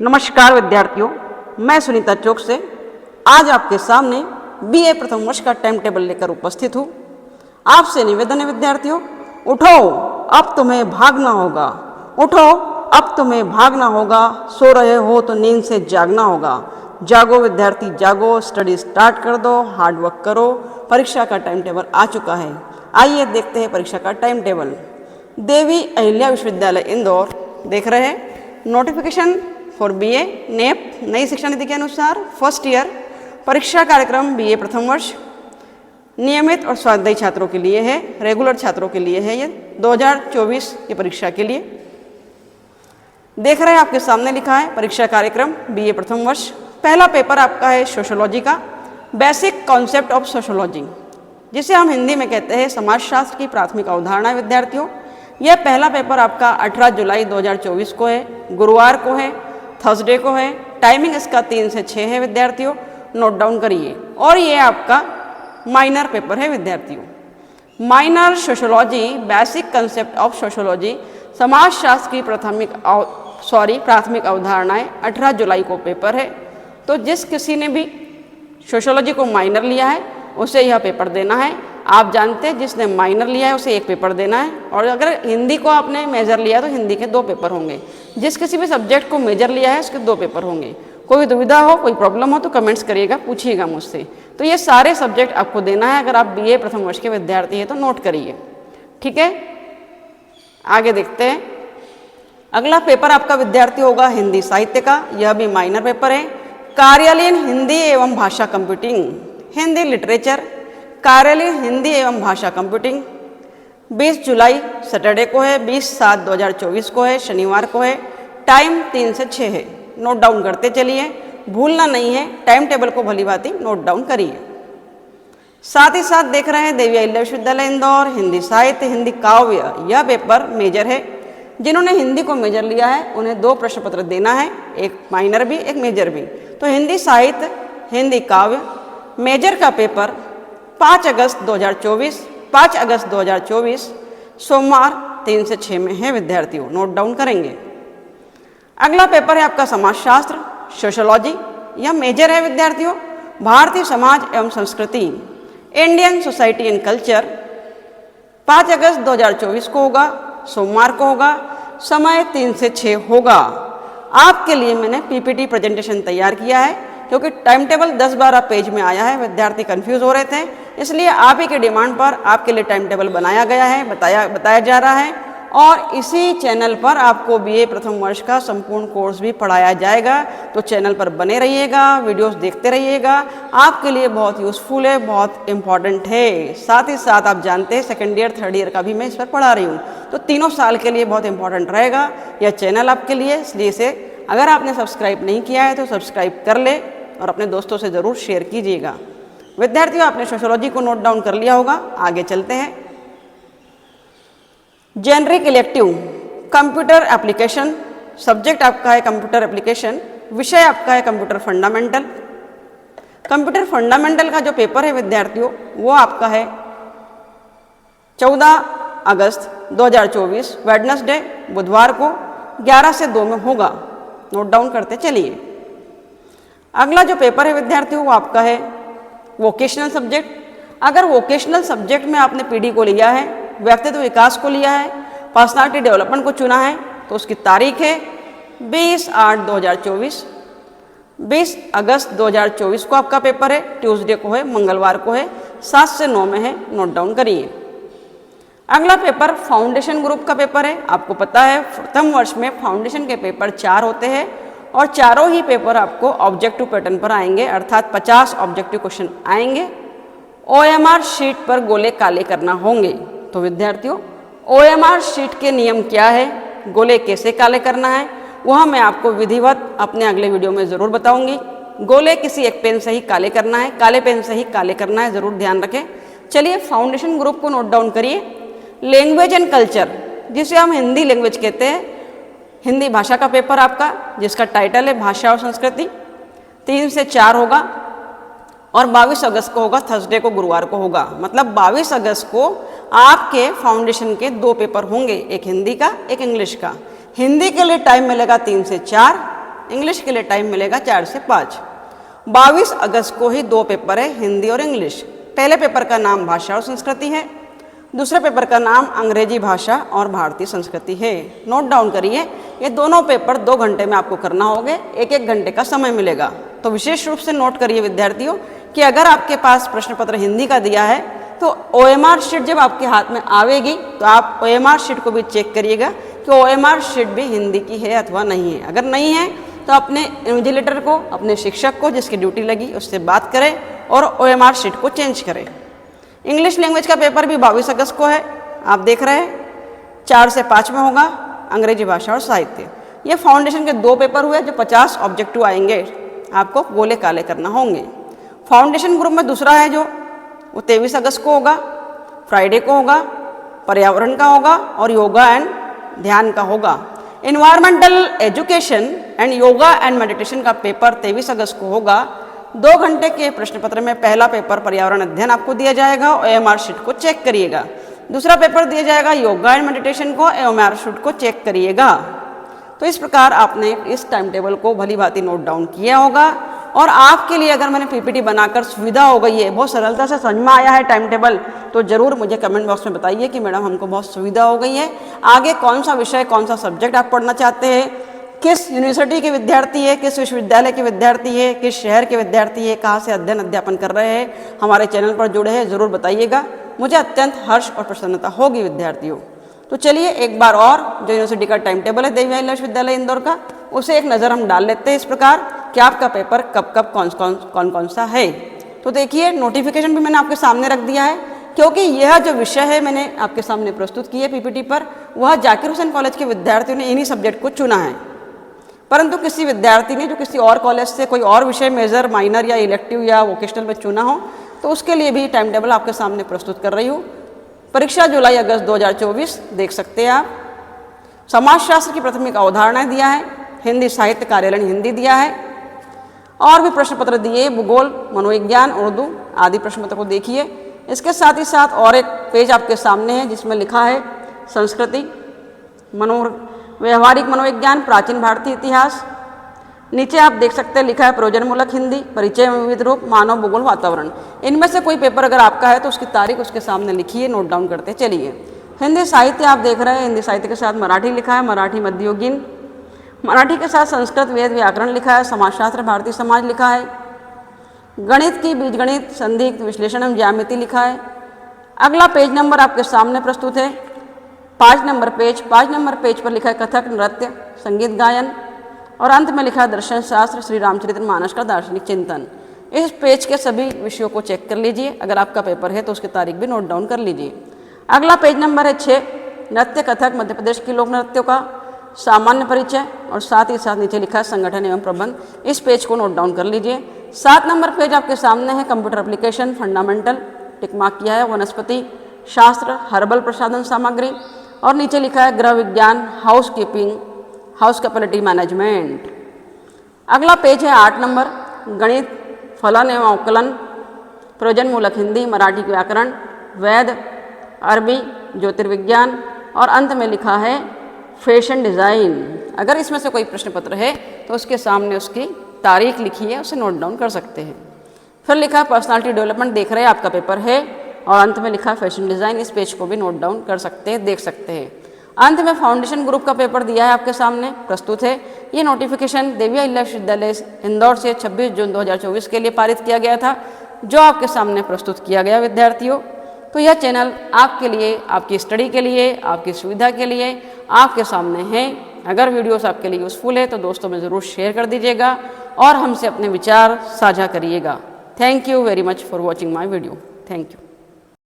नमस्कार विद्यार्थियों, मैं सुनीता चौक से आज आपके सामने बीए प्रथम वर्ष का टाइम टेबल लेकर उपस्थित हूँ। आपसे निवेदन है विद्यार्थियों, उठो अब तुम्हें भागना होगा, उठो अब तुम्हें भागना होगा, सो रहे हो तो नींद से जागना होगा। जागो विद्यार्थी जागो, स्टडी स्टार्ट कर दो, हार्ड वर्क करो। परीक्षा का टाइम टेबल आ चुका है। आइए देखते हैं परीक्षा का टाइम टेबल। देवी अहिल्या विश्वविद्यालय इंदौर देख रहे हैं नोटिफिकेशन फॉर बीए नेप नई शिक्षा नीति के अनुसार फर्स्ट ईयर परीक्षा कार्यक्रम बीए प्रथम वर्ष नियमित और स्वाध्यायी छात्रों के लिए है, रेगुलर छात्रों के लिए है। ये 2024 की परीक्षा के लिए देख रहे हैं, आपके सामने लिखा है परीक्षा कार्यक्रम बीए प्रथम वर्ष। पहला पेपर आपका है सोशियोलॉजी का, बेसिक कॉन्सेप्ट ऑफ सोशियोलॉजी, जिसे हम हिंदी में कहते हैं समाजशास्त्र की प्राथमिक अवधारणा। विद्यार्थियों, यह पहला पेपर आपका 18 जुलाई 2024 को है, गुरुवार को है, थर्सडे को है। टाइमिंग इसका 3 से 6 है विद्यार्थियों, नोट डाउन करिए। और ये आपका माइनर पेपर है विद्यार्थियों। Minor sociology basic concept of sociology समाजशास्त्र की प्राथमिक अवधारणाएं 18 जुलाई को पेपर है। तो जिस किसी ने भी सोशियोलॉजी को माइनर लिया है उसे यह पेपर देना है। आप जानते हैं जिसने माइनर लिया है उसे एक पेपर देना है, और अगर हिंदी को आपने मेजर लिया है तो हिंदी के 2 पेपर होंगे। जिस किसी भी सब्जेक्ट को मेजर लिया है उसके 2 पेपर होंगे। कोई दुविधा हो, कोई प्रॉब्लम हो तो कमेंट्स करिएगा, पूछिएगा मुझसे। तो ये सारे सब्जेक्ट आपको देना है। अगर आप बीए प्रथम वर्ष के विद्यार्थी हैं तो नोट करिए, ठीक है। आगे देखते हैं। अगला पेपर आपका विद्यार्थी होगा हिंदी साहित्य का, यह भी माइनर पेपर है। कार्यालयीन हिंदी एवं भाषा कंप्यूटिंग, हिंदी लिटरेचर, कार्यालयीन हिंदी एवं भाषा कंप्यूटिंग 20 जुलाई सैटरडे को है, 20/7/2024 को है, शनिवार को है। टाइम 3 से 6 है। नोट डाउन करते चलिए, भूलना नहीं है। टाइम टेबल को भली भांति नोट डाउन करिए। साथ ही साथ देख रहे हैं देवी अहिल्या विश्वविद्यालय इंदौर हिंदी साहित्य, हिंदी काव्य, यह पेपर मेजर है। जिन्होंने हिंदी को मेजर लिया है उन्हें 2 प्रश्न पत्र देना है, एक माइनर भी एक मेजर भी। तो हिंदी साहित्य, हिंदी काव्य मेजर का पेपर 5 अगस्त 2024 सोमवार 3 से 6 में है विद्यार्थियों, नोट डाउन करेंगे। अगला पेपर है आपका समाजशास्त्र सोशियोलॉजी, यह मेजर है विद्यार्थियों। भारतीय समाज एवं संस्कृति, इंडियन सोसाइटी एंड कल्चर 5 अगस्त 2024 को होगा, सोमवार को होगा। समय 3 से 6 होगा। आपके लिए मैंने पीपीटी प्रेजेंटेशन तैयार किया है, क्योंकि टाइम टेबल 10-12 पेज में आया है, विद्यार्थी कंफ्यूज हो रहे थे, इसलिए आप ही के डिमांड पर आपके लिए टाइम टेबल बनाया गया है, बताया जा रहा है। और इसी चैनल पर आपको बीए प्रथम वर्ष का संपूर्ण कोर्स भी पढ़ाया जाएगा। तो चैनल पर बने रहिएगा, वीडियोस देखते रहिएगा, आपके लिए बहुत यूज़फुल है, बहुत इम्पॉर्टेंट है। साथ ही साथ आप जानते हैं सेकेंड ईयर थर्ड ईयर का भी मैं इस पर पढ़ा रही हूँ, तो तीनों साल के लिए बहुत इंपॉर्टेंट रहेगा यह चैनल आपके लिए। इसलिए इसे अगर आपने सब्सक्राइब नहीं किया है तो सब्सक्राइब कर ले और अपने दोस्तों से ज़रूर शेयर कीजिएगा। विद्यार्थियों, आपने सोशियोलॉजी को नोट डाउन कर लिया होगा। आगे चलते हैं। Generic elective computer application, subject आपका है कंप्यूटर एप्लीकेशन, विषय आपका है कंप्यूटर फंडामेंटल। कंप्यूटर फंडामेंटल का जो पेपर है विद्यार्थियों वो आपका है 14 अगस्त 2024 वेडनेसडे बुधवार को 11 से 2 में होगा। नोट डाउन करते चलिए। अगला जो पेपर है विद्यार्थियों वो आपका है वोकेशनल सब्जेक्ट। अगर वोकेशनल सब्जेक्ट में आपने पीडी को लिया है, व्यक्तित्व विकास को लिया है, पर्सनालिटी डेवलपमेंट को चुना है, तो उसकी तारीख है 20/8/2024, 20 अगस्त 2024 को आपका पेपर है। ट्यूसडे को है, मंगलवार को है, 7 से 9 में है। नोट डाउन करिए। अगला पेपर फाउंडेशन ग्रुप का पेपर है। आपको पता है प्रथम वर्ष में फाउंडेशन के पेपर 4 होते हैं, और चारों ही पेपर आपको ऑब्जेक्टिव पैटर्न पर आएंगे, अर्थात 50 ऑब्जेक्टिव क्वेश्चन आएंगे। ओएमआर शीट पर गोले काले करना होंगे। तो विद्यार्थियों, ओएमआर शीट के नियम क्या है, गोले कैसे काले करना है, वह मैं आपको विधिवत अपने अगले वीडियो में ज़रूर बताऊंगी। गोले किसी एक पेन से ही काले करना है, काले पेन से ही काले करना है, ज़रूर ध्यान रखें। चलिए फाउंडेशन ग्रुप को नोट डाउन करिए। लैंग्वेज एंड कल्चर, जिसे हम हिंदी लैंग्वेज कहते हैं, हिंदी भाषा का पेपर आपका, जिसका टाइटल है भाषा और संस्कृति, 3 से 4 होगा, और 22 अगस्त को होगा, थर्सडे को गुरुवार को होगा। मतलब 22 अगस्त को आपके फाउंडेशन के 2 पेपर होंगे, एक हिंदी का एक इंग्लिश का। हिंदी के लिए टाइम मिलेगा 3 से 4, इंग्लिश के लिए टाइम मिलेगा 4 से 5। 22 अगस्त को ही 2 पेपर है, हिंदी और इंग्लिश। पहले पेपर का नाम भाषा और संस्कृति है, दूसरे पेपर का नाम अंग्रेजी भाषा और भारतीय संस्कृति है। नोट डाउन करिए, ये दोनों पेपर 2 घंटे में आपको करना होंगे, 1-1 घंटे का समय मिलेगा। तो विशेष रूप से नोट करिए विद्यार्थियों कि अगर आपके पास प्रश्न पत्र हिंदी का दिया है तो OMR शीट जब आपके हाथ में आवेगी तो आप OMR शीट को भी चेक करिएगा कि OMR शीट भी हिंदी की है अथवा नहीं है। अगर नहीं है तो अपने इन्विजिलेटर को, अपने शिक्षक को जिसकी ड्यूटी लगी उससे बात करें और OMR शीट को चेंज करें। इंग्लिश लैंग्वेज का पेपर भी 22 अगस्त को है, आप देख रहे हैं 4 से 5 में होगा, अंग्रेजी भाषा और साहित्य। ये फाउंडेशन के 2 पेपर हुए जो 50 ऑब्जेक्टिव आएंगे, आपको गोले काले करना होंगे। फाउंडेशन ग्रुप में दूसरा है जो वो 23 अगस्त को होगा, फ्राइडे को होगा, पर्यावरण का होगा और योगा एंड ध्यान का होगा। Environmental education and yoga and meditation का पेपर 23 अगस्त को होगा। 2 घंटे के प्रश्न पत्र में पहला पेपर पर्यावरण अध्ययन आपको दिया जाएगा, OMR शीट को चेक करिएगा। दूसरा पेपर दिया जाएगा योगा एंड मेडिटेशन को, OMR शीट को चेक करिएगा। तो इस प्रकार आपने इस टाइम टेबल को भली भांति नोट डाउन किया होगा और आपके लिए अगर मैंने PPT बनाकर सुविधा हो गई है, बहुत सरलता से समझ में आया है टाइम टेबल, तो ज़रूर मुझे कमेंट बॉक्स में बताइए कि मैडम हमको बहुत सुविधा हो गई है। आगे कौन सा विषय, कौन सा सब्जेक्ट आप पढ़ना चाहते हैं, किस यूनिवर्सिटी के विद्यार्थी है, किस विश्वविद्यालय के विद्यार्थी है, किस शहर के विद्यार्थी है, कहाँ से अध्ययन अध्यापन कर रहे हैं, हमारे चैनल पर जुड़े हैं, ज़रूर बताइएगा। मुझे अत्यंत हर्ष और प्रसन्नता होगी विद्यार्थियों। तो चलिए एक बार और जो यूनिवर्सिटी का टाइम टेबल है देवी अहिल्या विश्वविद्यालय इंदौर का, उसे एक नज़र हम डाल लेते हैं इस प्रकार कि आपका पेपर कब कब कौन सा है। तो देखिए नोटिफिकेशन भी मैंने आपके सामने रख दिया है, क्योंकि यह जो विषय है मैंने आपके सामने प्रस्तुत की है PPT पर, वह जाकिर हुसैन कॉलेज के विद्यार्थियों ने इन्हीं सब्जेक्ट को चुना है। परंतु किसी विद्यार्थी ने जो किसी और कॉलेज से कोई और विषय मेजर, माइनर या इलेक्टिव या वोकेशनल में चुना हो, तो उसके लिए भी टाइम टेबल आपके सामने प्रस्तुत कर रही हूँ। परीक्षा जुलाई अगस्त 2024 देख सकते हैं आप। समाजशास्त्र की प्राथमिक अवधारणाएं दिया है, हिंदी साहित्य कार्यालय हिंदी दिया है, और भी प्रश्न पत्र दिए, भूगोल, मनोविज्ञान, उर्दू आदि प्रश्न पत्र को देखिए। इसके साथ ही साथ और एक पेज आपके सामने है जिसमें लिखा है संस्कृति, व्यवहारिक मनोविज्ञान, प्राचीन भारतीय इतिहास। नीचे आप देख सकते हैं लिखा है प्रयोजनमूलक हिंदी, परिचय में विविध रूप, मानव, भूगोल, वातावरण। इनमें से कोई पेपर अगर आपका है तो उसकी तारीख उसके सामने लिखिए, नोट डाउन करते चलिए। हिंदी साहित्य आप देख रहे हैं, हिंदी साहित्य के साथ मराठी लिखा है, मराठी मध्ययुगीन, मराठी के साथ संस्कृत वेद व्याकरण लिखा है, समाजशास्त्र भारतीय समाज लिखा है, गणित की बीजगणित, संदिग्ध, विश्लेषण एवं ज्यामिति लिखा है। अगला पेज नंबर आपके सामने प्रस्तुत है 5 नंबर पेज। 5 नंबर पेज पर लिखा है कथक, नृत्य, संगीत गायन, और अंत में लिखा है दर्शन शास्त्र, श्री रामचरितमानस का दार्शनिक चिंतन। इस पेज के सभी विषयों को चेक कर लीजिए, अगर आपका पेपर है तो उसकी तारीख भी नोट डाउन कर लीजिए। अगला पेज नंबर है 6, नृत्य कथक, मध्य प्रदेश की लोक नृत्यों का सामान्य परिचय, और साथ ही साथ नीचे लिखा है संगठन एवं प्रबंध। इस पेज को नोट डाउन कर लीजिए। 7 नंबर पेज आपके सामने है computer application, fundamental, tick mark किया है, वनस्पति शास्त्र, हर्बल प्रसाधन सामग्री, और नीचे लिखा है गृह विज्ञान, house keeping, house capability management. अगला पेज है 8 नंबर, गणित, फलन एवं अवकलन, प्रयोजनमूलक हिंदी, मराठी व्याकरण, वेद, अरबी, ज्योतिर्विज्ञान, और अंत में लिखा है फैशन डिज़ाइन। अगर इसमें से कोई प्रश्न पत्र है तो उसके सामने उसकी तारीख लिखी है, उसे नोट डाउन कर सकते हैं। फिर लिखा है पर्सनालिटी डेवलपमेंट, देख रहे हैं आपका पेपर है, और अंत में लिखा है फैशन डिज़ाइन। इस पेज को भी नोट डाउन कर सकते हैं, देख सकते हैं। अंत में फाउंडेशन ग्रुप का पेपर दिया है आपके सामने प्रस्तुत है। ये नोटिफिकेशन देवी अहिल्या विश्वविद्यालय इंदौर से 26 जून 2024 के लिए पारित किया गया था, जो आपके सामने प्रस्तुत किया गया विद्यार्थियों। तो यह चैनल आपके लिए, आपकी स्टडी के लिए, आपकी सुविधा के लिए आपके सामने है। अगर वीडियोस आपके लिए यूज़फुल है तो दोस्तों में ज़रूर शेयर कर दीजिएगा और हमसे अपने विचार साझा करिएगा। Thank you very much for watching my video. Thank you.